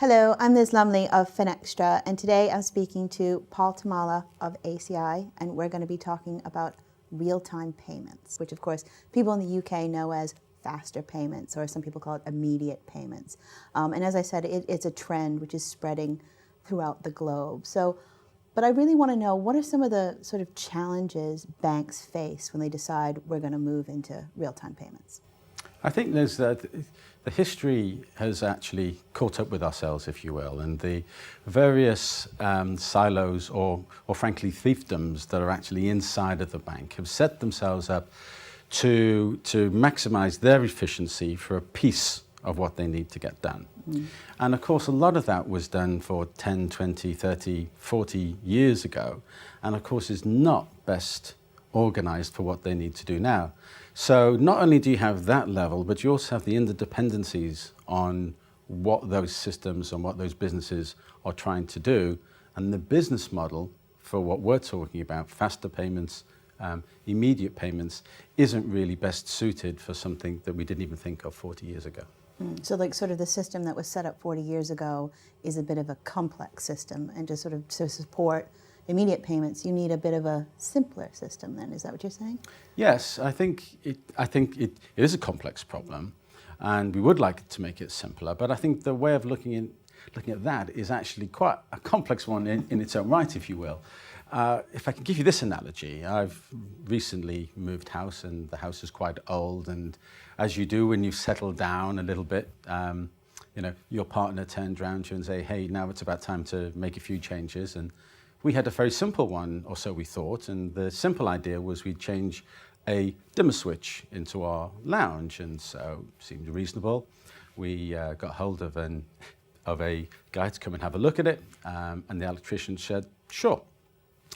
Hello, I'm Liz Lumley of Finextra, and today I'm speaking to Paul Thomalla of ACI, and we're going to be talking about real-time payments, which of course people in the UK know as faster payments, or some people call it immediate payments. And as I said, it's a trend which is spreading throughout the globe. But I really want to know, what are some of the sort of challenges banks face when they decide we're going to move into real-time payments? I think there's the history has actually caught up with ourselves, if you will, and the various silos or frankly fiefdoms that are actually inside of the bank have set themselves up to maximize their efficiency for a piece of what they need to get done. And of course, a lot of that was done for 10, 20, 30, 40 years ago, and of course is not best organized for what they need to do now. So not only do you have that level, but you also have the interdependencies on what those systems and what those businesses are trying to do. And the business model for what we're talking about, faster payments, immediate payments, isn't really best suited for something that we didn't even think of 40 years ago. So like sort of the system that was set up 40 years ago is a bit of a complex system, and to sort of to support immediate payments, you need a bit of a simpler system then, is that what you're saying? Yes, I think it is a complex problem, and we would like to make it simpler, but I think the way of looking at that is actually quite a complex one in its own right, if you will. If I can give you this analogy, I've recently moved house, and the house is quite old, and as you do when you've settled down a little bit, your partner turns around to you and say, hey, now it's about time to make a few changes. And we had a very simple one, or so we thought, and the simple idea was we'd change a dimmer switch into our lounge, and so it seemed reasonable. We got hold of a guy to come and have a look at it, and the electrician said, sure,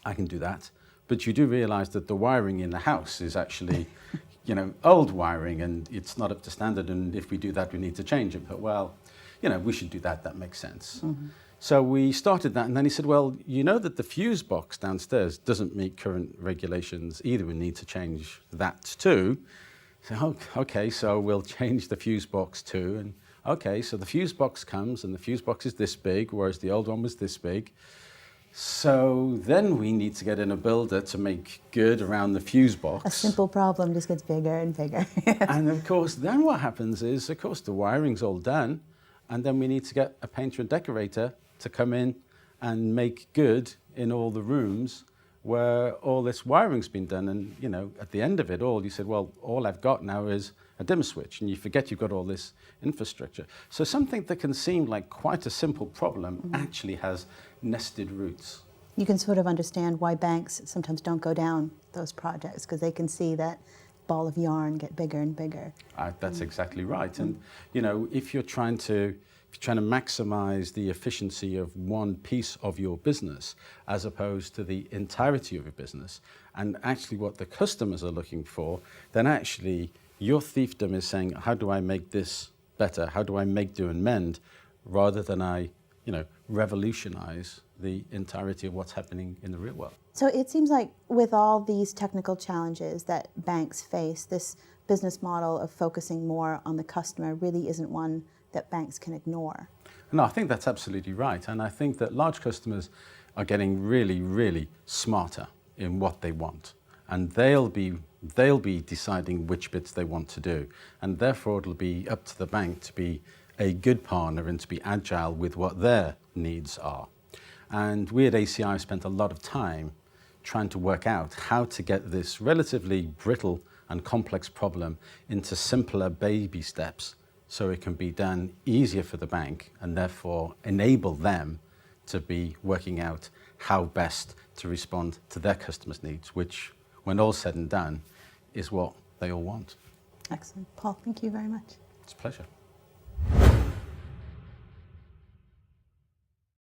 I can do that. But you do realize that the wiring in the house is actually old wiring, and it's not up to standard, and if we do that, we need to change it. But well, we should do that, that makes sense. Mm-hmm. So we started that, and then he said, well, you know that the fuse box downstairs doesn't meet current regulations either. We need to change that too. So, okay, so we'll change the fuse box too. And okay, so the fuse box comes, and the fuse box is this big, whereas the old one was this big. So then we need to get in a builder to make good around the fuse box. A simple problem just gets bigger and bigger. And of course, then what happens is, of course, the wiring's all done, and then we need to get a painter and decorator to come in and make good in all the rooms where all this wiring's been done. And, at the end of it all, you said, well, all I've got now is a dimmer switch, and you forget you've got all this infrastructure. So something that can seem like quite a simple problem actually has nested roots. You can sort of understand why banks sometimes don't go down those projects, because they can see that ball of yarn get bigger and bigger. That's exactly right. And, if you're trying to maximize the efficiency of one piece of your business as opposed to the entirety of your business, and actually what the customers are looking for, then actually your fiefdom is saying, how do I make this better? How do I make, do, and mend, rather than I, revolutionize the entirety of what's happening in the real world. So it seems like with all these technical challenges that banks face, this business model of focusing more on the customer really isn't one that banks can ignore. No, I think that's absolutely right. And I think that large customers are getting really, really smarter in what they want. And they'll be deciding which bits they want to do. And therefore, it'll be up to the bank to be a good partner and to be agile with what their needs are. And we at ACI spent a lot of time trying to work out how to get this relatively brittle and complex problem into simpler baby steps, so it can be done easier for the bank and therefore enable them to be working out how best to respond to their customers' needs, which, when all's said and done, is what they all want. Excellent. Paul, thank you very much. It's a pleasure.